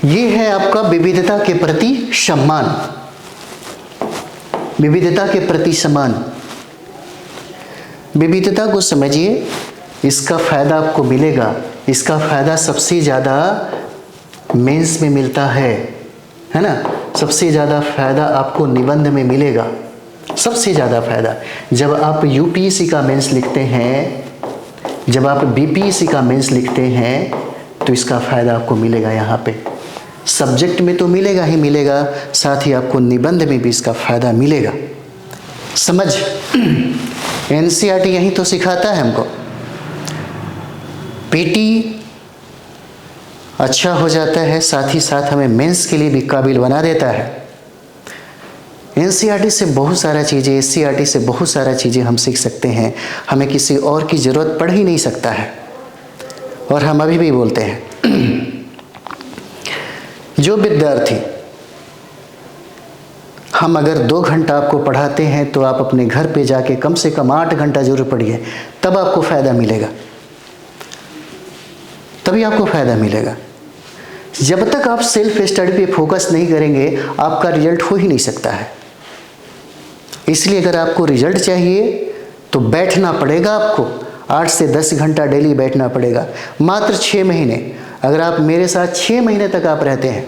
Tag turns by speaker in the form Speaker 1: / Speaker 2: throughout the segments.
Speaker 1: ये है आपका विविधता के प्रति सम्मान। विविधता के प्रति सम्मान, विविधता को समझिए, इसका फायदा आपको मिलेगा। इसका फायदा सबसे ज़्यादा मेंस में मिलता है ना। सबसे ज़्यादा फायदा आपको निबंध में मिलेगा। सबसे ज़्यादा फायदा जब आप यूपीएससी का मेंस लिखते हैं, जब आप बीपीएससी का मेंस लिखते हैं, तो इसका फायदा आपको मिलेगा। यहाँ पे सब्जेक्ट में तो मिलेगा ही मिलेगा, साथ ही आपको निबंध में भी इसका फायदा मिलेगा। समझ, एनसीईआरटी यही तो सिखाता है हमको। पीटी अच्छा हो जाता है, साथ ही साथ हमें मेंस के लिए भी काबिल बना देता है। एनसीईआरटी से बहुत सारा चीज़ें, एससीईआरटी से बहुत सारा चीज़ें हम सीख सकते हैं। हमें किसी और की ज़रूरत पड़ ही नहीं सकता है। और हम अभी भी बोलते हैं जो विद्यार्थी, हम अगर 2 घंटा आपको पढ़ाते हैं तो आप अपने घर पे जाके कम से कम 8 घंटा जरूर पढ़िए, तब आपको फ़ायदा मिलेगा। तभी आपको फ़ायदा मिलेगा। जब तक आप सेल्फ स्टडी पे फोकस नहीं करेंगे, आपका रिजल्ट हो ही नहीं सकता है। इसलिए अगर आपको रिजल्ट चाहिए तो बैठना पड़ेगा। आपको 8 से 10 घंटा डेली बैठना पड़ेगा। मात्र 6 महीने, अगर आप मेरे साथ 6 महीने तक आप रहते हैं,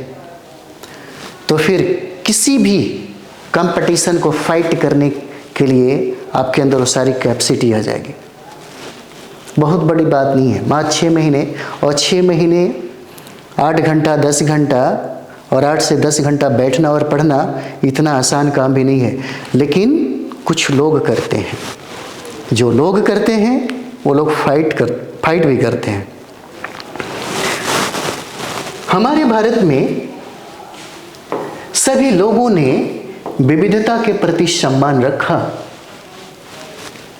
Speaker 1: तो फिर किसी भी कंपटीशन को फाइट करने के लिए आपके अंदर वो सारी कैपेसिटी आ जाएगी। बहुत बड़ी बात नहीं है, मात्र 6 महीने। और 6 महीने 8 घंटा 10 घंटा और 8 से 10 घंटा बैठना और पढ़ना इतना आसान काम भी नहीं है। लेकिन कुछ लोग करते हैं, जो लोग करते हैं वो लोग फाइट भी करते हैं। हमारे भारत में सभी लोगों ने विविधता के प्रति सम्मान रखा।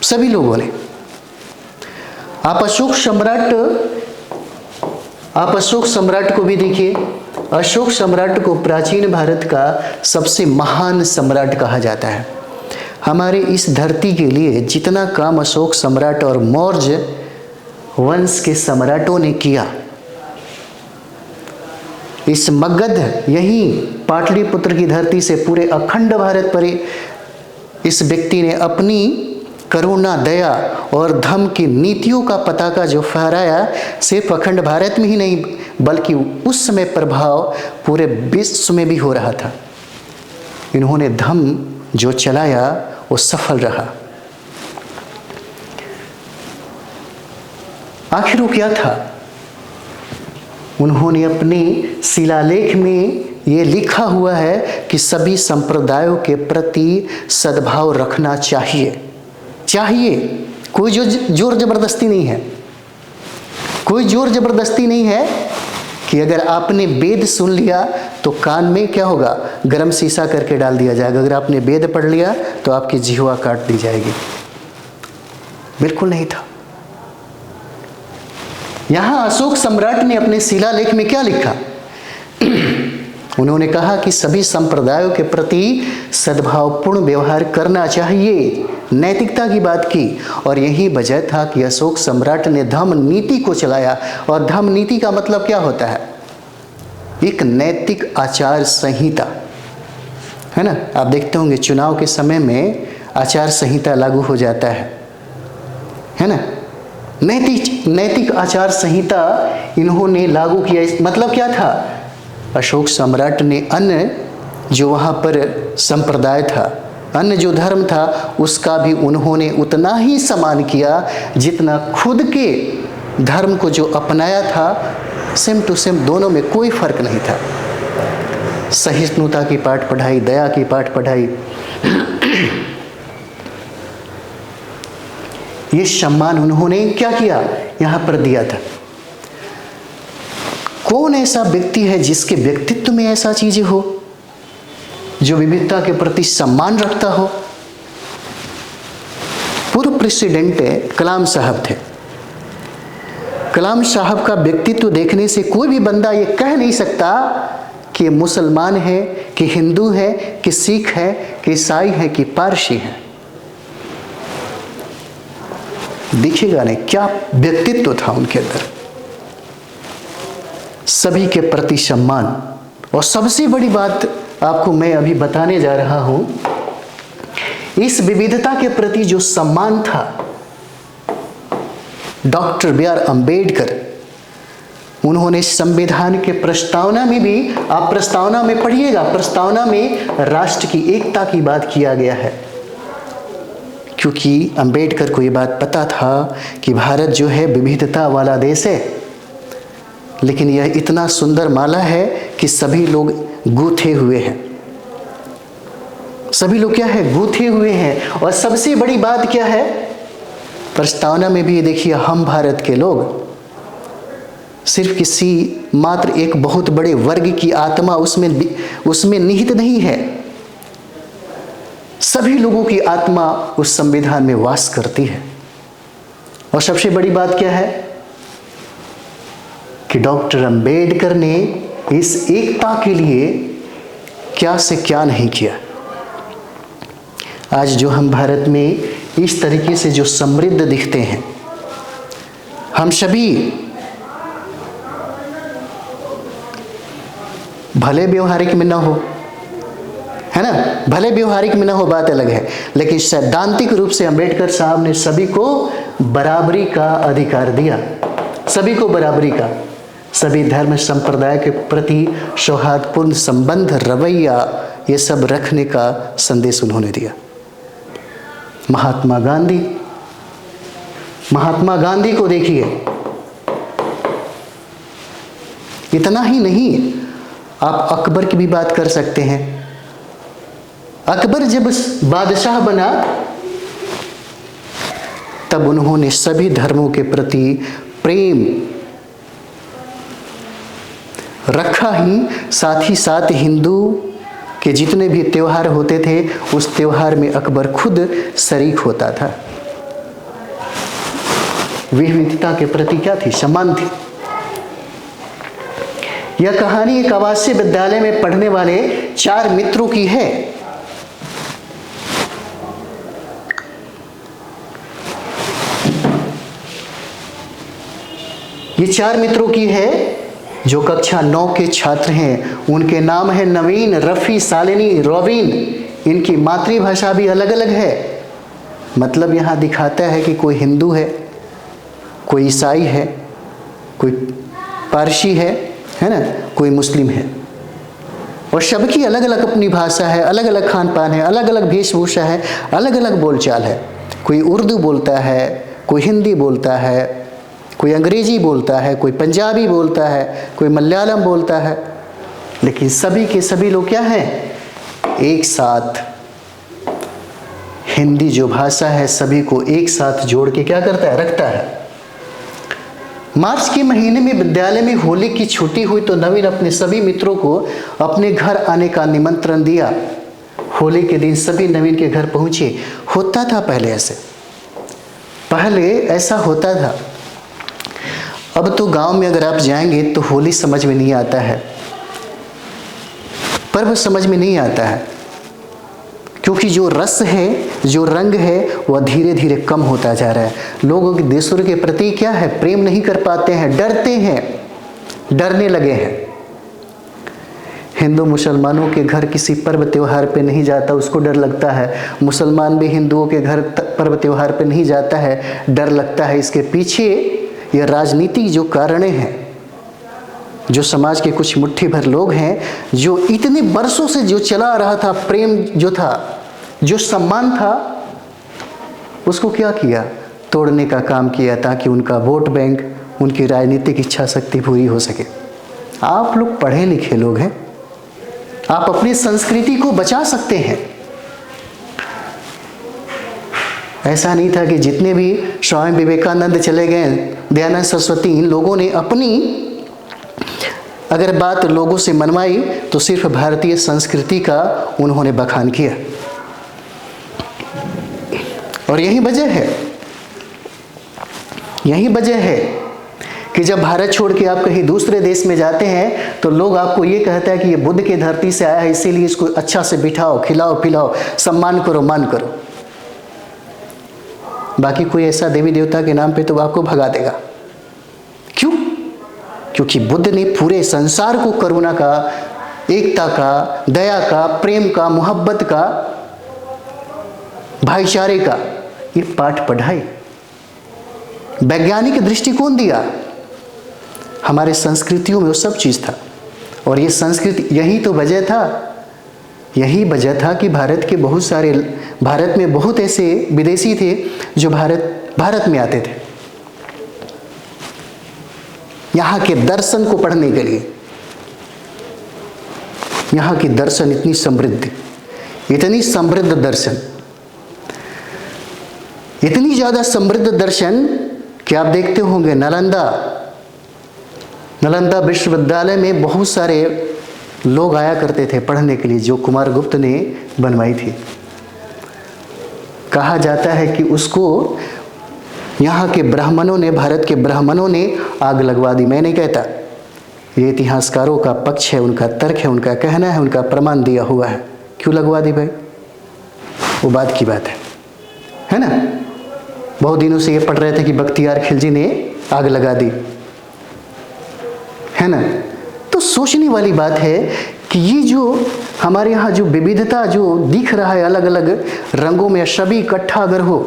Speaker 1: सभी लोगों ने। आप अशोक सम्राट को भी देखिए। अशोक सम्राट को प्राचीन भारत का सबसे महान सम्राट कहा जाता है। हमारे इस धरती के लिए जितना काम अशोक सम्राट और मौर्य वंश के सम्राटों ने किया, इस मगध यहीं पाटलिपुत्र की धरती से पूरे अखंड भारत पर इस व्यक्ति ने अपनी करुणा, दया और धर्म की नीतियों का पताका जो फहराया, सिर्फ अखंड भारत में ही नहीं बल्कि उस समय प्रभाव पूरे विश्व में भी हो रहा था। इन्होंने धर्म जो चलाया वो सफल रहा। आखिर वो क्या था? उन्होंने अपने शिलालेख में ये लिखा हुआ है कि सभी संप्रदायों के प्रति सद्भाव रखना चाहिए। कोई जोर जबरदस्ती नहीं है। कोई जोर जबरदस्ती नहीं है कि अगर आपने वेद सुन लिया तो कान में क्या होगा, गरम शीशा करके डाल दिया जाएगा। अगर आपने वेद पढ़ लिया तो आपकी जिह्वा काट दी जाएगी। बिल्कुल नहीं था। यहां अशोक सम्राट ने अपने शिलालेख में क्या लिखा? उन्होंने कहा कि सभी संप्रदायों के प्रति सद्भावपूर्ण व्यवहार करना चाहिए। नैतिकता की बात की। और यही वजह था कि अशोक सम्राट ने धम्म नीति को चलाया। और धम्म नीति का मतलब क्या होता है? एक नैतिक आचार संहिता, है ना। आप देखते होंगे चुनाव के समय में आचार संहिता लागू हो जाता है ना। नैतिक आचार संहिता इन्होंने लागू किया। मतलब क्या था? अशोक सम्राट ने अन्य जो वहाँ पर संप्रदाय था, अन्य जो धर्म था, उसका भी उन्होंने उतना ही सम्मान किया जितना खुद के धर्म को जो अपनाया था। सेम टू सेम, दोनों में कोई फर्क नहीं था। सहिष्णुता की पाठ पढ़ाई, दया की पाठ पढ़ाई, ये सम्मान उन्होंने क्या किया, यहाँ पर दिया था। कौन ऐसा व्यक्ति है जिसके व्यक्तित्व में ऐसा चीजें हो, जो विविधता के प्रति सम्मान रखता हो? पूर्व प्रेसिडेंट कलाम साहब थे। कलाम साहब का व्यक्तित्व देखने से कोई भी बंदा ये कह नहीं सकता कि मुसलमान है, कि हिंदू है, कि सिख है, कि ईसाई है, कि पारसी है। दिखेगा नहीं क्या व्यक्तित्व था उनके अंदर। सभी के प्रति सम्मान। और सबसे बड़ी बात आपको मैं अभी बताने जा रहा हूं, इस विविधता के प्रति जो सम्मान था, डॉक्टर बी.आर. अंबेडकर, उन्होंने संविधान के प्रस्तावना में भी, आप प्रस्तावना में पढ़िएगा, प्रस्तावना में राष्ट्र की एकता की बात किया गया है। क्योंकि अंबेडकर को ये बात पता था कि भारत जो है विविधता वाला देश है, लेकिन यह इतना सुंदर माला है कि सभी लोग गूंथे हुए हैं। सभी लोग क्या है? गूंथे हुए हैं। और सबसे बड़ी बात क्या है? प्रस्तावना में भी देखिए, हम भारत के लोग, सिर्फ किसी मात्र एक बहुत बड़े वर्ग की आत्मा उसमें निहित नहीं है। सभी लोगों की आत्मा उस संविधान में वास करती है। और सबसे बड़ी बात क्या है कि डॉक्टर अंबेडकर ने इस एकता के लिए क्या से क्या नहीं किया। आज जो हम भारत में इस तरीके से जो समृद्ध दिखते हैं, हम सभी भले व्यवहारिक में ना हो, है ना, भले व्यवहारिक में ना हो, बात अलग है, लेकिन सैद्धांतिक रूप से अंबेडकर साहब ने सभी को बराबरी का अधिकार दिया। सभी को बराबरी का, सभी धर्म संप्रदाय के प्रति सौहार्दपूर्ण संबंध, रवैया, ये सब रखने का संदेश उन्होंने दिया। महात्मा गांधी को देखिए, इतना ही नहीं, आप अकबर की भी बात कर सकते हैं। अकबर जब बादशाह बना, तब उन्होंने सभी धर्मों के प्रति प्रेम रखा ही, साथ ही साथ हिंदू के जितने भी त्योहार होते थे, उस त्योहार में अकबर खुद शरीक होता था। विविधता के प्रति क्या थी? सम्मान थी। यह कहानी एक आवासीय विद्यालय में पढ़ने वाले 4 मित्रों की है। ये 4 मित्रों की है जो कक्षा 9 के छात्र हैं। उनके नाम है नवीन, रफ़ी, शालिनी, रोबिन। इनकी मातृभाषा भी अलग अलग है। मतलब यहाँ दिखाता है कि कोई हिंदू है, कोई ईसाई है, कोई पारसी है ना, कोई मुस्लिम है। और सबकी अलग अलग अपनी भाषा है, अलग अलग खान पान है, अलग अलग वेशभूषा है, अलग अलग बोलचाल है। कोई उर्दू बोलता है, कोई हिंदी बोलता है, कोई अंग्रेजी बोलता है, कोई पंजाबी बोलता है, कोई मलयालम बोलता है। लेकिन सभी के सभी लोग क्या हैं? एक साथ। हिंदी जो भाषा है सभी को एक साथ जोड़ के क्या करता है? रखता है। मार्च के महीने में विद्यालय में होली की छुट्टी हुई तो नवीन अपने सभी मित्रों को अपने घर आने का निमंत्रण दिया। होली के दिन सभी नवीन के घर पहुंचे। होता था पहले ऐसा होता था। अब तो गांव में अगर आप जाएंगे तो होली समझ में नहीं आता है, पर्व समझ में नहीं आता है, क्योंकि जो रस है, जो रंग है, वह धीरे धीरे कम होता जा रहा है। लोगों के दूसरों के प्रति क्या है? प्रेम नहीं कर पाते हैं, डरते हैं, डरने लगे हैं। हिंदू मुसलमानों के घर किसी पर्व त्योहार पे नहीं जाता, उसको डर लगता है। मुसलमान भी हिंदुओं के घर पर्व त्योहार पे नहीं जाता है, डर लगता है। इसके पीछे ये राजनीतिक जो कारणें हैं, जो समाज के कुछ मुट्ठी भर लोग हैं, जो इतने वर्षों से जो चला रहा था, प्रेम जो था, जो सम्मान था, उसको क्या किया? तोड़ने का काम किया, ताकि उनका वोट बैंक, उनकी राजनीतिक इच्छा शक्ति पूरी हो सके। आप लोग पढ़े लिखे लोग हैं, आप अपनी संस्कृति को बचा सकते हैं। ऐसा नहीं था कि जितने भी स्वामी विवेकानंद चले गए, दयानंद सरस्वती, इन लोगों ने अपनी अगर बात लोगों से मनवाई तो सिर्फ भारतीय संस्कृति का उन्होंने बखान किया। और यही वजह है कि जब भारत छोड़ के आप कहीं दूसरे देश में जाते हैं तो लोग आपको ये कहता है कि ये बुद्ध की धरती से आया है, इसीलिए इसको अच्छा से बिठाओ, खिलाओ, पिलाओ, सम्मान करो, मान करो। बाकी कोई ऐसा देवी देवता के नाम पे तो आपको भगा देगा। क्यों? क्योंकि बुद्ध ने पूरे संसार को करुणा का, एकता का, दया का, प्रेम का, मोहब्बत का, भाईचारे का ये पाठ पढ़ाए, वैज्ञानिक दृष्टिकोण दिया। हमारे संस्कृतियों में वो सब चीज़ था। और ये संस्कृति, यही तो वजह था कि भारत में बहुत ऐसे विदेशी थे जो भारत में आते थे यहाँ के दर्शन को पढ़ने के लिए। यहाँ की दर्शन इतनी समृद्ध दर्शन, इतनी ज़्यादा समृद्ध दर्शन कि आप देखते होंगे नालंदा विश्वविद्यालय में बहुत सारे लोग आया करते थे पढ़ने के लिए, जो कुमारगुप्त ने बनवाई थी। कहा जाता है कि उसको यहाँ के ब्राह्मणों ने, भारत के ब्राह्मणों ने आग लगवा दी। मैं नहीं कहता, ये इतिहासकारों का पक्ष है, उनका तर्क है, उनका कहना है, उनका प्रमाण दिया हुआ है। क्यों लगवा दी भाई, वो बात की बात है ना। बहुत दिनों से ये पढ़ रहे थे कि बख्तियार खिलजी ने आग लगा दी, है ना। तो सोचने वाली बात है कि ये जो हमारे यहाँ जो विविधता जो दिख रहा है अलग अलग रंगों में, सभी इकट्ठा अगर हो,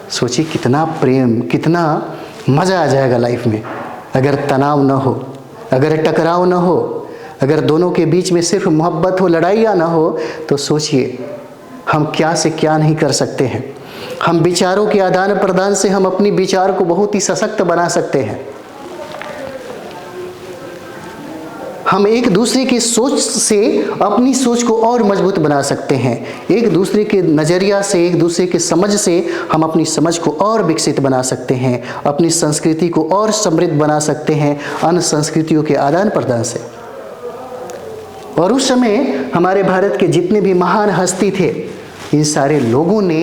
Speaker 1: सोचिए कितना प्रेम, कितना मज़ा आ जाएगा लाइफ में। अगर तनाव ना हो, अगर टकराव ना हो, अगर दोनों के बीच में सिर्फ मोहब्बत हो, लड़ाइयाँ ना हो, तो सोचिए हम क्या से क्या नहीं कर सकते हैं। हम विचारों के आदान प्रदान से हम अपनी विचार को बहुत ही सशक्त बना सकते हैं। हम एक दूसरे की सोच से अपनी सोच को और मजबूत बना सकते हैं। एक दूसरे के नज़रिया से, एक दूसरे के समझ से हम अपनी समझ को और विकसित बना सकते हैं, अपनी संस्कृति को और समृद्ध बना सकते हैं अन्य संस्कृतियों के आदान प्रदान से। और उस समय हमारे भारत के जितने भी महान हस्ती थे, इन सारे लोगों ने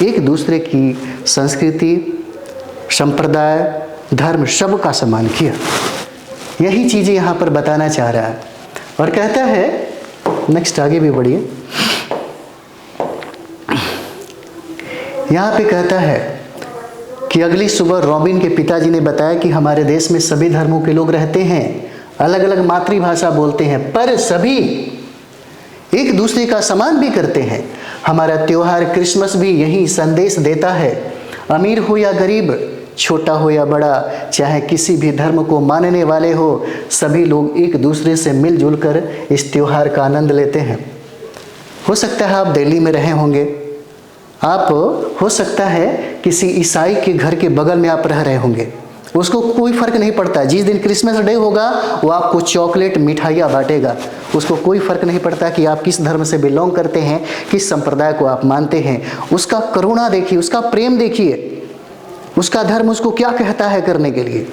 Speaker 1: एक दूसरे की संस्कृति, संप्रदाय, धर्म सब का सम्मान किया। यही चीज़ें यहाँ पर बताना चाह रहा है। और कहता है, नेक्स्ट आगे भी बढ़िए, यहाँ पे कहता है कि अगली सुबह रॉबिन के पिताजी ने बताया कि हमारे देश में सभी धर्मों के लोग रहते हैं, अलग अलग मातृभाषा बोलते हैं, पर सभी एक दूसरे का सम्मान भी करते हैं। हमारा त्योहार क्रिसमस भी यही संदेश देता है। अमीर हो या गरीब, छोटा हो या बड़ा, चाहे किसी भी धर्म को मानने वाले हो, सभी लोग एक दूसरे से मिलजुल कर इस त्योहार का आनंद लेते हैं। हो सकता है आप दिल्ली में रहे होंगे, आप हो सकता है किसी ईसाई के घर के बगल में आप रह रहे होंगे, उसको कोई फ़र्क नहीं पड़ता। जिस दिन क्रिसमस डे होगा वो आपको चॉकलेट, मिठाइयाँ बांटेगा। उसको कोई फ़र्क नहीं पड़ता कि आप किस धर्म से बिलोंग करते हैं, किस संप्रदाय को आप मानते हैं। उसका करुणा देखिए, उसका प्रेम देखिए, उसका धर्म उसको क्या कहता है करने के लिए।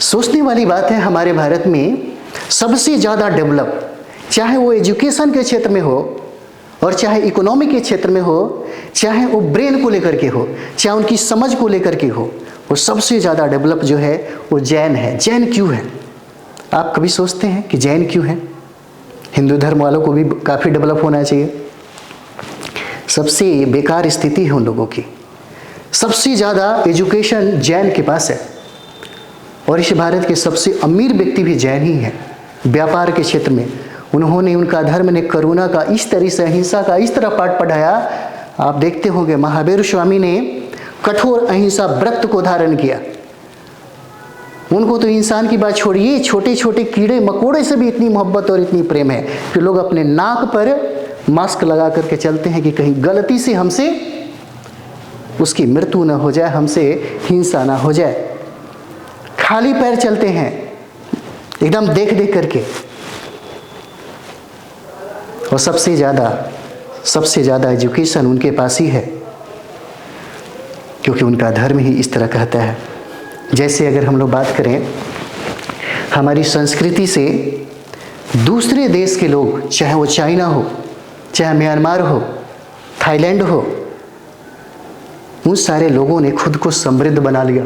Speaker 1: सोचने वाली बात है, हमारे भारत में सबसे ज़्यादा डेवलप, चाहे वो एजुकेशन के क्षेत्र में हो और चाहे इकोनॉमी के क्षेत्र में हो, चाहे वो ब्रेन को लेकर के हो, चाहे उनकी समझ को लेकर के हो, वो सबसे ज़्यादा डेवलप जो है वो जैन है। जैन क्यों है? आप कभी सोचते हैं कि जैन क्यों है? हिंदू धर्म वालों को भी काफ़ी डेवलप होना चाहिए। सबसे बेकार स्थिति है उन लोगों की। सबसे ज़्यादा एजुकेशन जैन के पास है और इस भारत के सबसे अमीर व्यक्ति भी जैन ही है। व्यापार के क्षेत्र में उन्होंने, उनका धर्म ने करुणा का इस तरह से, अहिंसा का इस तरह पाठ पढ़ाया। आप देखते होंगे महावीर स्वामी ने कठोर अहिंसा व्रत को धारण किया। उनको तो इंसान की बात छोड़िए, छोटे छोटे कीड़े मकोड़े से भी इतनी मोहब्बत और इतनी प्रेम है कि लोग अपने नाक पर मास्क लगा करके चलते हैं कि कहीं गलती से हमसे उसकी मृत्यु न हो जाए, हमसे हिंसा ना हो जाए। खाली पैर चलते हैं एकदम देख देख करके। और सबसे ज़्यादा एजुकेशन उनके पास ही है, क्योंकि उनका धर्म ही इस तरह कहता है। जैसे अगर हम लोग बात करें हमारी संस्कृति से, दूसरे देश के लोग, चाहे वो चाइना हो, चाहे म्यांमार हो, थाईलैंड हो, उन सारे लोगों ने खुद को समृद्ध बना लिया।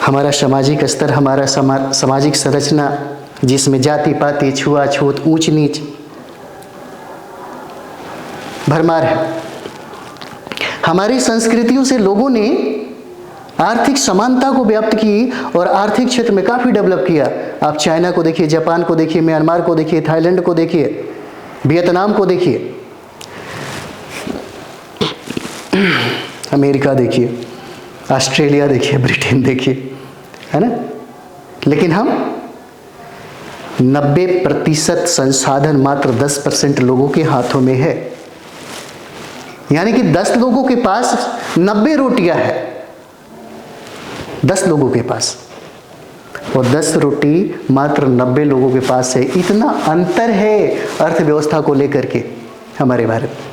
Speaker 1: हमारा सामाजिक स्तर, हमारा सामाजिक संरचना, जिसमें जाति पाति, छुआछूत, ऊंच नीच भरमार है। हमारी संस्कृतियों से लोगों ने आर्थिक समानता को व्याप्त की और आर्थिक क्षेत्र में काफ़ी डेवलप किया। आप चाइना को देखिए, जापान को देखिए, म्यांमार को देखिए, थाईलैंड को देखिए, वियतनाम को देखिए, अमेरिका देखिए, ऑस्ट्रेलिया देखिए, ब्रिटेन देखिए, है ना। लेकिन हम 90% संसाधन मात्र 10% लोगों के हाथों में है। यानी कि 10 लोगों के पास 90 रोटियां है, 10 लोगों के पास, और 10 रोटी मात्र 90 लोगों के पास है। इतना अंतर है अर्थव्यवस्था को लेकर के हमारे भारत में।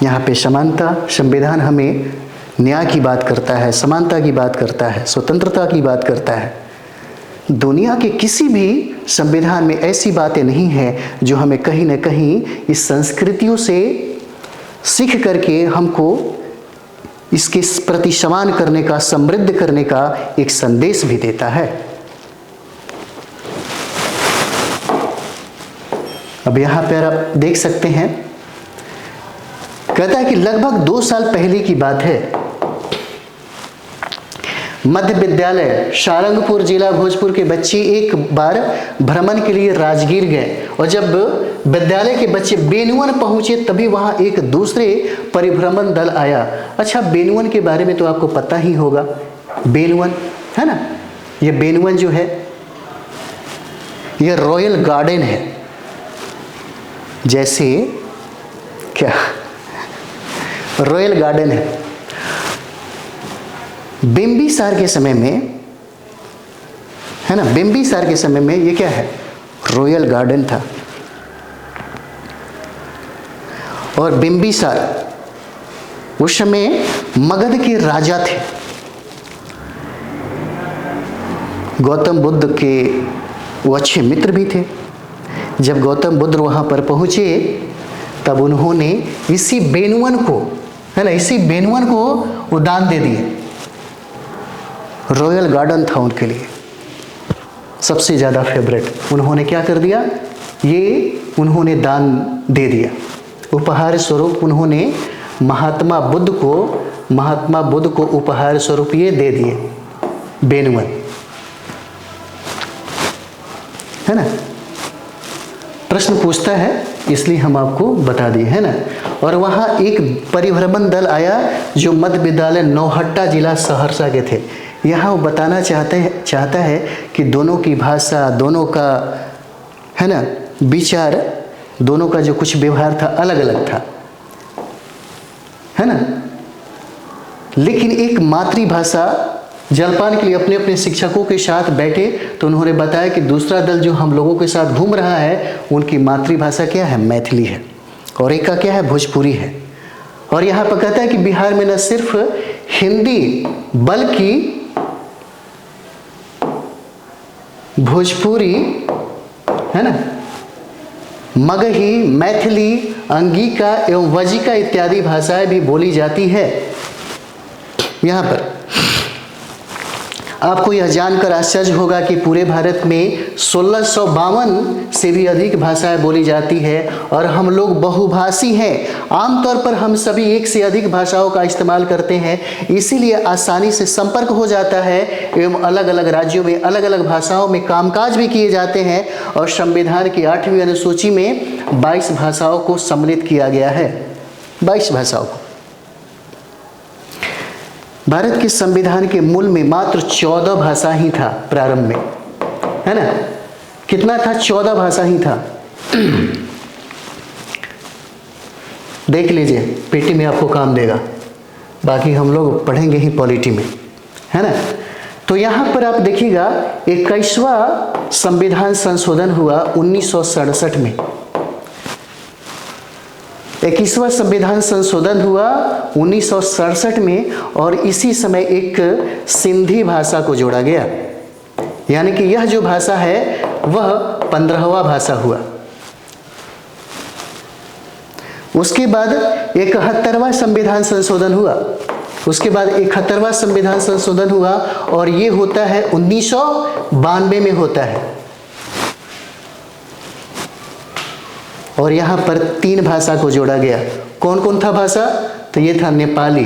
Speaker 1: यहाँ पे समानता, संविधान हमें न्याय की बात करता है, समानता की बात करता है, स्वतंत्रता की बात करता है। दुनिया के किसी भी संविधान में ऐसी बातें नहीं हैं जो हमें कहीं ना कहीं इस संस्कृतियों से सीख करके हमको इसके प्रति सम्मान करने का, समृद्ध करने का एक संदेश भी देता है। अब यहाँ पर आप देख सकते हैं, कहता है कि लगभग 2 साल पहले की बात है, मध्य विद्यालय सारंगपुर जिला भोजपुर के बच्चे एक बार भ्रमण के लिए राजगीर गए, और जब विद्यालय के बच्चे बेनुवन पहुंचे तभी वहां एक दूसरे परिभ्रमण दल आया। अच्छा, बेनुवन के बारे में तो आपको पता ही होगा, बेनुवन है ना। ये बेनुवन जो है ये रॉयल गार्डन है। जैसे क्या रॉयल गार्डन है। बिंबिसार के समय में, है ना, बिंबिसार के समय में ये क्या है, रॉयल गार्डन था। और बिंबिसार उस समय मगध के राजा थे। गौतम बुद्ध के वो अच्छे मित्र भी थे। जब गौतम बुद्ध वहां पर पहुंचे तब उन्होंने इसी बेनुवन को, है ना, इसी बेनुवन को वो दान दे दिए। रॉयल गार्डन था उनके लिए सबसे ज़्यादा फेवरेट। उन्होंने क्या कर दिया, ये उन्होंने दान दे दिया। उपहार स्वरूप उन्होंने महात्मा बुद्ध को उपहार स्वरूप ये दे दिए, बेनुवन, है ना। प्रश्न पूछता है इसलिए हम आपको बता दिए, है ना। और वहाँ एक परिभ्रमण दल आया जो मध्य विद्यालय नौहट्टा जिला सहरसा के थे। यहाँ वो बताना चाहता है कि दोनों की भाषा, दोनों का, है ना, विचार, दोनों का जो कुछ व्यवहार था अलग अलग था, है ना। लेकिन एक मातृभाषा, जलपान के लिए अपने अपने शिक्षकों के साथ बैठे तो उन्होंने बताया कि दूसरा दल जो हम लोगों के साथ घूम रहा है उनकी मातृभाषा क्या है, मैथिली है, और एक का क्या है, भोजपुरी है। और यहाँ पर कहता है कि बिहार में न सिर्फ हिंदी बल्कि भोजपुरी, है ना, मगही, मैथिली, अंगिका एवं वजिका इत्यादि भाषाएं भी बोली जाती है। यहाँ पर आपको यह जानकर आश्चर्य होगा कि पूरे भारत में 1652 से भी अधिक भाषाएं बोली जाती है और हम लोग बहुभाषी हैं। आमतौर पर हम सभी एक से अधिक भाषाओं का इस्तेमाल करते हैं, इसीलिए आसानी से संपर्क हो जाता है एवं अलग अलग राज्यों में अलग अलग भाषाओं में कामकाज भी किए जाते हैं। और संविधान की 8वीं अनुसूची में 22 भाषाओं को सम्मिलित किया गया है, 22 भाषाओं को। भारत के संविधान के मूल में मात्र 14 भाषा ही था प्रारंभ में, है ना। कितना था, 14 भाषा ही था। देख लीजिए, पेटी में आपको काम देगा, बाकी हम लोग पढ़ेंगे ही पॉलिटी में, है ना। तो यहाँ पर आप देखिएगा 21वां संविधान संशोधन हुआ 1967 में। 21वां संविधान संशोधन हुआ 1967 में और इसी समय एक सिंधी भाषा को जोड़ा गया, यानी कि यह जो भाषा है वह 15वां भाषा हुआ। उसके बाद 71वां संविधान संशोधन हुआ, उसके बाद 71वां संविधान संशोधन हुआ और ये होता है 1992 में होता है। और यहाँ पर 3 भाषा को जोड़ा गया। कौन कौन था भाषा, तो ये था नेपाली,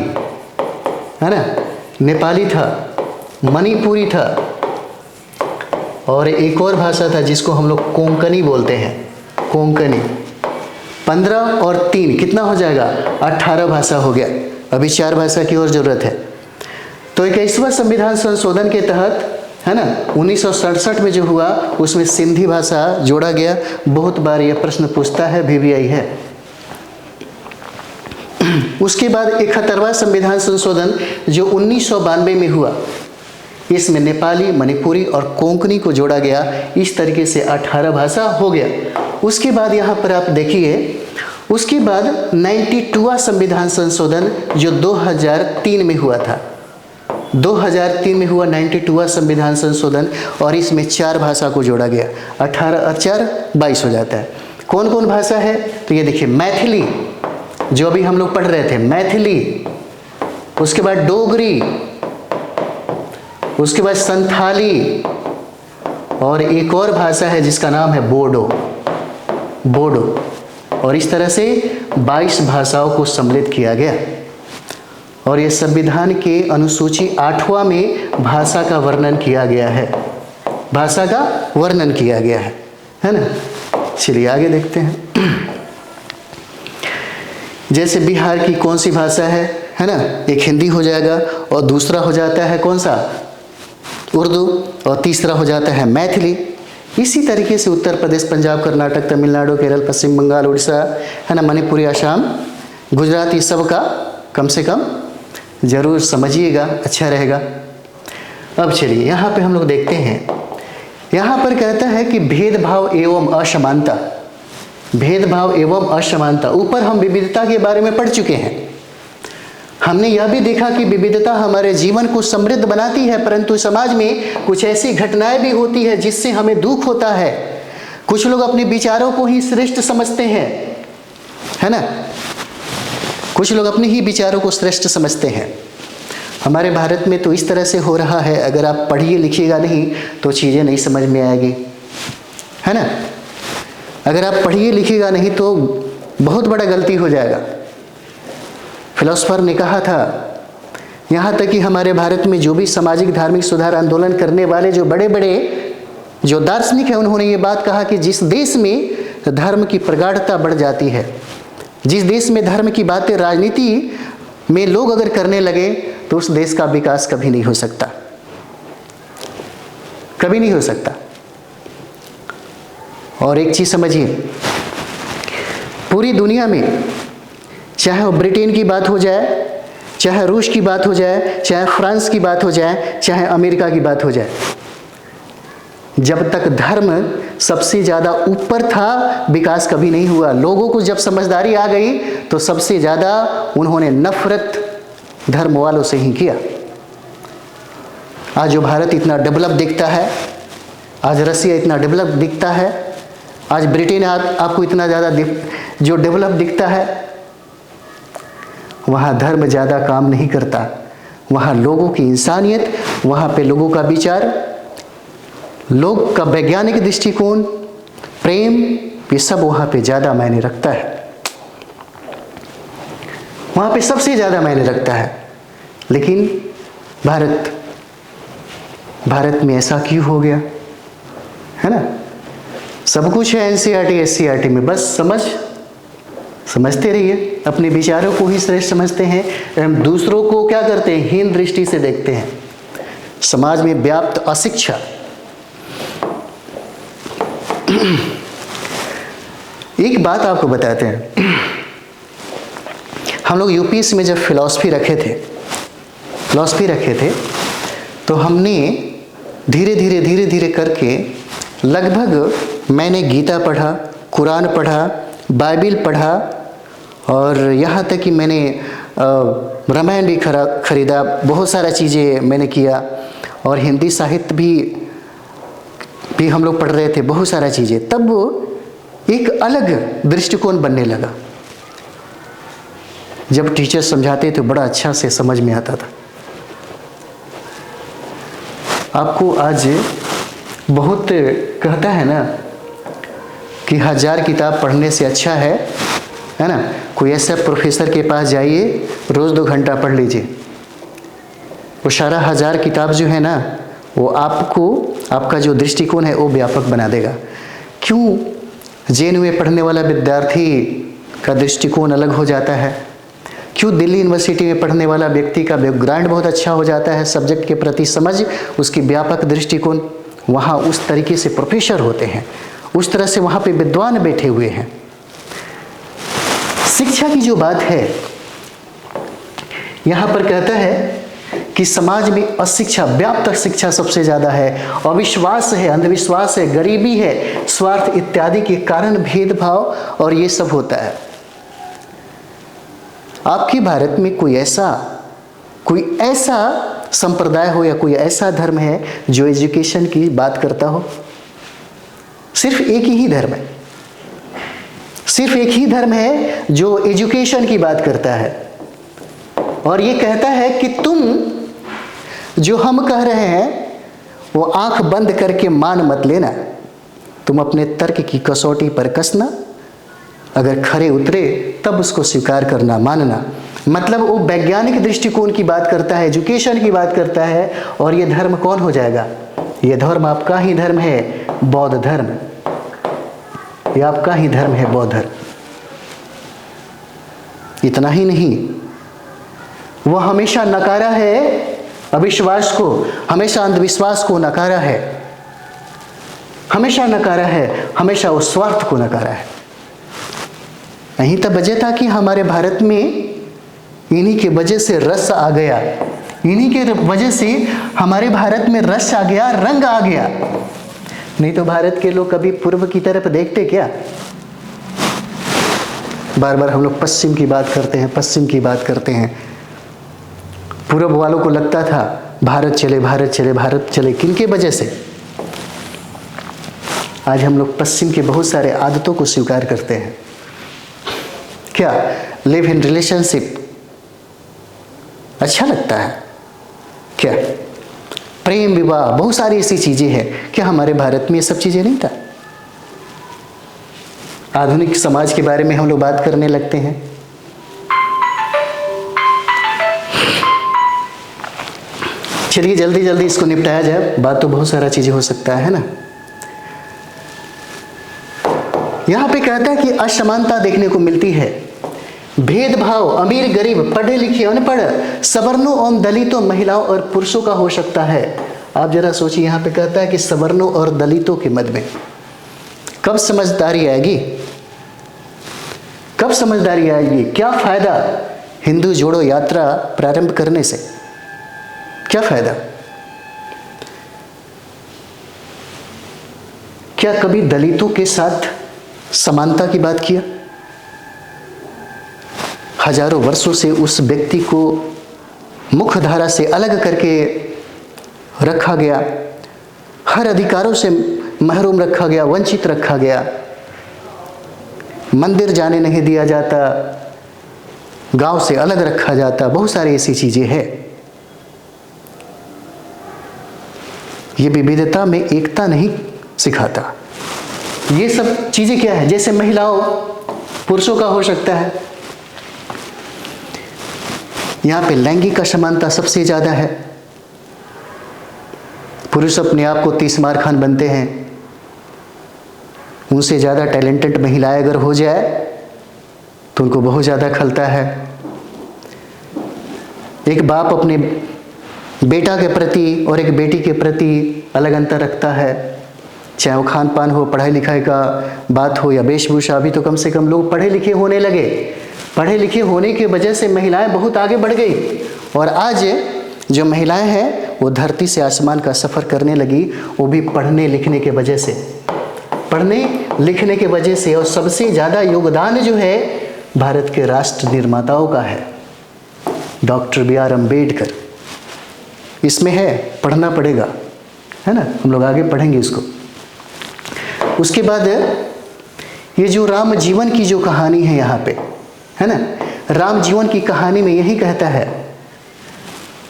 Speaker 1: है ना, नेपाली था, मणिपुरी था, और एक और भाषा था जिसको हम लोग कोंकणी बोलते हैं, कोंकणी। 15 और 3 कितना हो जाएगा, 18 भाषा हो गया। अभी 4 भाषा की और ज़रूरत है। तो 21वां संविधान संशोधन के तहत, है ना, 1967 में जो हुआ उसमें सिंधी भाषा जोड़ा गया। बहुत बार यह प्रश्न पूछता है, VVI है। उसके बाद 71वां संविधान संशोधन जो 1992 में हुआ, इसमें नेपाली, मणिपुरी और कोंकणी को जोड़ा गया। इस तरीके से 18 भाषा हो गया। उसके बाद यहाँ पर आप देखिए, उसके बाद 92वां संविधान संशोधन जो 2003 में हुआ था, 2003 में हुआ 92वां संविधान संशोधन, और इसमें 4 भाषा को जोड़ा गया। 18 और 4 22 हो जाता है। कौन कौन भाषा है, तो ये देखिए, मैथिली जो अभी हम लोग पढ़ रहे थे, मैथिली, उसके बाद डोगरी, उसके बाद संथाली, और एक और भाषा है जिसका नाम है बोडो, बोडो। और इस तरह से 22 भाषाओं को सम्मिलित किया गया। और ये संविधान के अनुसूची 8वां में भाषा का वर्णन किया गया है, भाषा का वर्णन किया गया है ना। चलिए आगे देखते हैं। जैसे बिहार की कौन सी भाषा है ना, एक हिंदी हो जाएगा, और दूसरा हो जाता है कौन सा, उर्दू, और तीसरा हो जाता है मैथिली। इसी तरीके से उत्तर प्रदेश, पंजाब, कर्नाटक, तमिलनाडु, केरल, पश्चिम बंगाल, उड़ीसा, है ना, मणिपुरी, असम, गुजरात, ये सब का कम से कम ज़रूर समझिएगा, अच्छा रहेगा। अब चलिए यहाँ पे हम लोग देखते हैं, यहाँ पर कहता है कि भेदभाव एवं असमानता, भेदभाव एवं असमानता। ऊपर हम विविधता के बारे में पढ़ चुके हैं। हमने यह भी देखा कि विविधता हमारे जीवन को समृद्ध बनाती है, परंतु समाज में कुछ ऐसी घटनाएं भी होती है जिससे हमें दुख होता है। कुछ लोग अपने विचारों को ही श्रेष्ठ समझते हैं, है ना, कुछ लोग अपने ही विचारों को श्रेष्ठ समझते हैं। हमारे भारत में तो इस तरह से हो रहा है, अगर आप पढ़िए लिखिएगा नहीं तो चीज़ें नहीं समझ में आएगी, है ना। अगर आप पढ़िए लिखिएगा नहीं तो बहुत बड़ा गलती हो जाएगा। फिलोसफर ने कहा था, यहाँ तक कि हमारे भारत में जो भी सामाजिक धार्मिक सुधार आंदोलन करने वाले जो बड़े बड़े जो दार्शनिक हैं, उन्होंने ये बात कहा कि जिस देश में धर्म की प्रगाढ़ता बढ़ जाती है, जिस देश में धर्म की बातें राजनीति में लोग अगर करने लगे, तो उस देश का विकास कभी नहीं हो सकता, कभी नहीं हो सकता। और एक चीज़ समझिए, पूरी दुनिया में चाहे वो ब्रिटेन की बात हो जाए, चाहे रूस की बात हो जाए, चाहे फ्रांस की बात हो जाए, चाहे अमेरिका की बात हो जाए, जब तक धर्म सबसे ज़्यादा ऊपर था, विकास कभी नहीं हुआ। लोगों को जब समझदारी आ गई तो सबसे ज़्यादा उन्होंने नफरत धर्म वालों से ही किया। आज जो भारत इतना डेवलप दिखता है, आज रसिया इतना डेवलप दिखता है, आज ब्रिटेन आपको इतना ज़्यादा जो डेवलप दिखता है, वहाँ धर्म ज़्यादा काम नहीं करता। वहाँ लोगों की इंसानियत, वहाँ पे लोगों का विचार, लोग का वैज्ञानिक दृष्टिकोण, प्रेम, ये सब वहाँ पे ज़्यादा मायने रखता है, वहाँ पे सबसे ज़्यादा मायने रखता है। लेकिन भारत में ऐसा क्यों हो गया, है ना। सब कुछ है NCERT SCERT में, बस समझते रहिए, अपने विचारों को ही श्रेष्ठ समझते हैं, दूसरों को क्या करते हैं, हीन दृष्टि से देखते हैं। समाज में व्याप्त अशिक्षा। एक बात आपको बताते हैं, हम लोग यूपीएससी में जब फिलॉसफी रखे थे तो हमने धीरे धीरे करके लगभग मैंने गीता पढ़ा, कुरान पढ़ा, बाइबिल पढ़ा, और यहाँ तक कि मैंने रामायण भी खरीदा, बहुत सारा चीज़ें मैंने किया, और हिंदी साहित्य भी हम लोग पढ़ रहे थे, बहुत सारा चीज़ें। तब वो एक अलग दृष्टिकोण बनने लगा। जब टीचर समझाते तो बड़ा अच्छा से समझ में आता था। आपको आज बहुत कहता है ना कि 1000 किताब पढ़ने से अच्छा है ना, कोई ऐसा प्रोफेसर के पास जाइए, रोज़ 2 घंटा पढ़ लीजिए, वो सारा हजार किताब जो है ना, वो आपको, आपका जो दृष्टिकोण है वो व्यापक बना देगा। क्यों जेएनयू में पढ़ने वाला विद्यार्थी का दृष्टिकोण अलग हो जाता है? क्यों दिल्ली यूनिवर्सिटी में पढ़ने वाला व्यक्ति का बैकग्राउंड बहुत अच्छा हो जाता है, सब्जेक्ट के प्रति समझ, उसकी व्यापक दृष्टिकोण, वहाँ उस तरीके से प्रोफेसर होते हैं, उस तरह से वहाँ पे विद्वान बैठे हुए हैं। शिक्षा की जो बात है, यहाँ पर कहता है कि समाज में अशिक्षा, व्याप्त शिक्षा सबसे ज़्यादा है, अविश्वास है, अंधविश्वास है, गरीबी है, स्वार्थ इत्यादि के कारण भेदभाव और ये सब होता है। आपके भारत में कोई ऐसा संप्रदाय हो या कोई ऐसा धर्म है जो एजुकेशन की बात करता हो? सिर्फ एक ही धर्म है, सिर्फ एक ही धर्म है जो एजुकेशन की बात करता है और ये कहता है कि तुम जो हम कह रहे हैं वो आंख बंद करके मान मत लेना, तुम अपने तर्क की कसौटी पर कसना, अगर खरे उतरे तब उसको स्वीकार करना, मानना। मतलब वो वैज्ञानिक दृष्टिकोण की बात करता है, एजुकेशन की बात करता है। और ये धर्म कौन हो जाएगा? ये धर्म आपका ही धर्म है, बौद्ध धर्म। ये आपका ही धर्म है, बौद्ध धर्म। इतना ही नहीं, वह हमेशा नकारा है अविश्वास को, हमेशा अंधविश्वास को नकारा है, हमेशा नकारा है, हमेशा उस स्वार्थ को नकारा है। यही तो वजह था कि हमारे भारत में इन्हीं के वजह से रस आ गया, इन्हीं के वजह से हमारे भारत में रस आ गया, रंग आ गया। नहीं तो भारत के लोग कभी पूर्व की तरफ देखते क्या? बार बार हम लोग पश्चिम की बात करते हैं, पश्चिम की बात करते हैं। पूर्व वालों को लगता था भारत चले, भारत चले, भारत चले, किनके वजह से? आज हम लोग पश्चिम के बहुत सारे आदतों को स्वीकार करते हैं। क्या? लिव इन रिलेशनशिप अच्छा लगता है क्या? प्रेम विवाह, बहुत सारी ऐसी चीजें हैं। क्या हमारे भारत में ये सब चीजें नहीं था? आधुनिक समाज के बारे में हम लोग बात करने लगते हैं। चलिए जल्दी जल्दी इसको निपटाया जाए, बात तो बहुत सारा चीजें हो सकता है ना। यहां पे कहता है कि असमानता देखने को मिलती है, भेदभाव अमीर गरीब, पढ़े लिखे अनपढ़, सवर्णों एवं दलितों, महिलाओं और पुरुषों का हो सकता है। आप जरा सोचिए, यहाँ पे कहता है कि सवर्णों और दलितों के मध्य में कब समझदारी आएगी? कब समझदारी आएगी? क्या फायदा हिंदू जोड़ो यात्रा प्रारंभ करने से? क्या फायदा? क्या कभी दलितों के साथ समानता की बात किया? हजारों वर्षों से उस व्यक्ति को मुख्य धारा से अलग करके रखा गया, हर अधिकारों से महरूम रखा गया, वंचित रखा गया, मंदिर जाने नहीं दिया जाता, गांव से अलग रखा जाता, बहुत सारी ऐसी चीजें हैं। ये विविधता में एकता नहीं सिखाता। ये सब चीजें क्या है? जैसे महिलाओं पुरुषों का हो सकता है, यहाँ पे लैंगिक असमानता सबसे ज्यादा है। पुरुष अपने आप को 30 मार खान बनते हैं, उनसे ज्यादा टैलेंटेड महिलाएं अगर हो जाए तो उनको बहुत ज्यादा खलता है। एक बाप अपने बेटा के प्रति और एक बेटी के प्रति अलग अंतर रखता है, चाहे वो खान पान हो, पढ़ाई लिखाई का बात हो या वेशभूषा। अभी तो कम से कम लोग पढ़े लिखे होने लगे, पढ़े लिखे होने की वजह से महिलाएं बहुत आगे बढ़ गई और आज जो महिलाएं हैं वो धरती से आसमान का सफ़र करने लगी, वो भी पढ़ने लिखने के वजह से, पढ़ने लिखने के वजह से। और सबसे ज़्यादा योगदान जो है भारत के राष्ट्र निर्माताओं का है, डॉक्टर B.R. अम्बेडकर इसमें है। पढ़ना पड़ेगा, है ना, हम लोग आगे पढ़ेंगे इसको। उसके बाद ये जो राम जीवन की जो कहानी है यहाँ पे, है ना, राम जीवन की कहानी में यही कहता है,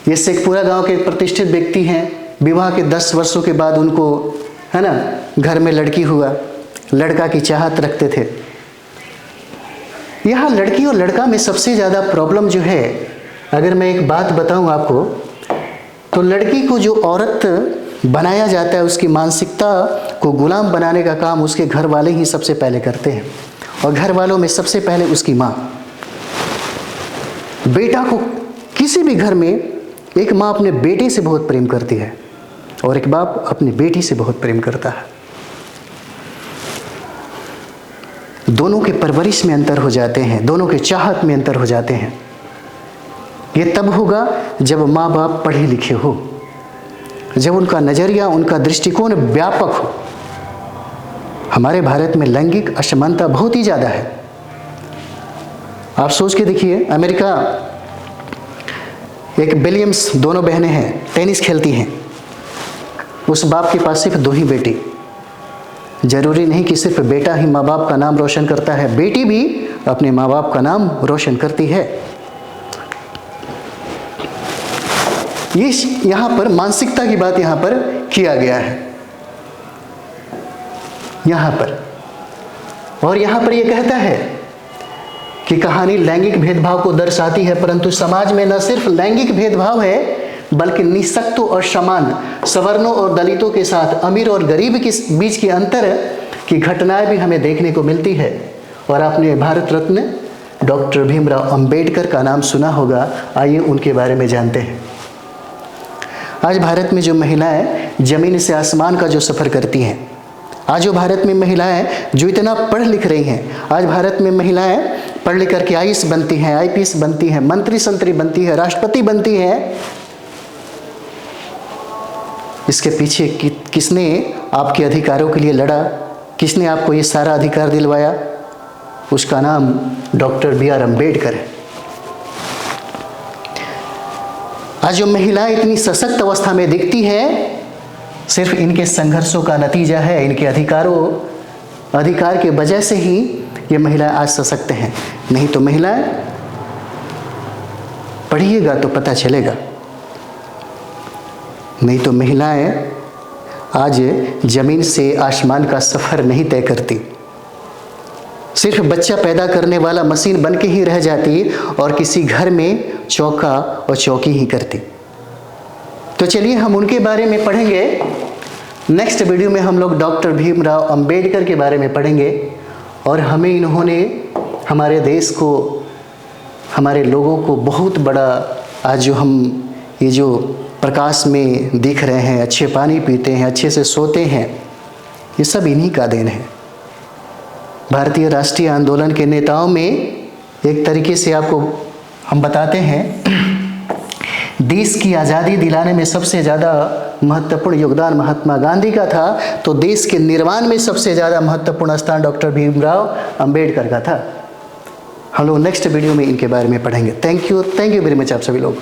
Speaker 1: ये शेखपुरा गांव के एक प्रतिष्ठित व्यक्ति हैं, विवाह के 10 वर्षों के बाद उनको, है ना, घर में लड़की हुआ, लड़का की चाहत रखते थे। यहाँ लड़की और लड़का में सबसे ज़्यादा प्रॉब्लम जो है, अगर मैं एक बात बताऊँ आपको, तो लड़की को जो औरत बनाया जाता है, उसकी मानसिकता को गुलाम बनाने का काम उसके घर वाले ही सबसे पहले करते हैं, और घर वालों में सबसे पहले उसकी माँ। बेटा को किसी भी घर में एक माँ अपने बेटे से बहुत प्रेम करती है और एक बाप अपनी बेटी से बहुत प्रेम करता है। दोनों के परवरिश में अंतर हो जाते हैं, दोनों के चाहत में अंतर हो जाते हैं। ये तब होगा जब माँ बाप पढ़े लिखे हो, जब उनका नज़रिया, उनका दृष्टिकोण व्यापक हो। हमारे भारत में लैंगिक असमानता बहुत ही ज़्यादा है। आप सोच के देखिए, अमेरिका, एक विलियम्स, दोनों बहनें हैं, टेनिस खेलती हैं। उस बाप के पास सिर्फ 2 ही बेटी। जरूरी नहीं कि सिर्फ बेटा ही माँ बाप का नाम रोशन करता है, बेटी भी अपने माँ बाप का नाम रोशन करती है। ये यहाँ पर मानसिकता की बात यहाँ पर किया गया है, यहाँ पर। और यहाँ पर ये कहता है कि कहानी लैंगिक भेदभाव को दर्शाती है, परंतु समाज में न सिर्फ लैंगिक भेदभाव है बल्कि निःशक्तों और समान, सवर्णों और दलितों के साथ अमीर और गरीब के बीच के अंतर की घटनाएं भी हमें देखने को मिलती है। और आपने भारत रत्न डॉक्टर भीमराव अंबेडकर का नाम सुना होगा, आइए उनके बारे में जानते हैं। आज भारत में जो महिलाएं जमीन से आसमान का जो सफ़र करती हैं, आज जो भारत में महिलाएं जो इतना पढ़ लिख रही हैं, आज भारत में महिलाएं पढ़ लिख करके आईएएस बनती हैं, आईपीएस बनती हैं, मंत्री संतरी बनती है, राष्ट्रपति बनती हैं, इसके पीछे किसने आपके अधिकारों के लिए लड़ा, किसने आपको ये सारा अधिकार दिलवाया? उसका नाम डॉक्टर बी.आर. अम्बेडकर है। आज जो महिलाएं इतनी सशक्त अवस्था में दिखती है, सिर्फ इनके संघर्षों का नतीजा है। इनके अधिकार के वजह से ही ये महिलाएं आज सशक्त हैं। नहीं तो महिलाएं, पढ़िएगा तो पता चलेगा, नहीं तो महिलाएं आज जमीन से आसमान का सफ़र नहीं तय करती, सिर्फ बच्चा पैदा करने वाला मशीन बन के ही रह जाती और किसी घर में चौका और चौकी ही करती। तो चलिए हम उनके बारे में पढ़ेंगे। नेक्स्ट वीडियो में हम लोग डॉक्टर भीमराव अंबेडकर के बारे में पढ़ेंगे और हमें इन्होंने हमारे देश को, हमारे लोगों को बहुत बड़ा, आज जो हम ये जो प्रकाश में दिख रहे हैं, अच्छे पानी पीते हैं, अच्छे से सोते हैं, ये सब इन्हीं का देन है। भारतीय राष्ट्रीय आंदोलन के नेताओं में एक तरीके से आपको हम बताते हैं, देश की आज़ादी दिलाने में सबसे ज़्यादा महत्वपूर्ण योगदान महात्मा गांधी का था, तो देश के निर्माण में सबसे ज़्यादा महत्वपूर्ण स्थान डॉक्टर भीमराव अंबेडकर का था। हम लोग नेक्स्ट वीडियो में इनके बारे में पढ़ेंगे। थैंक यू वेरी मच आप सभी लोग।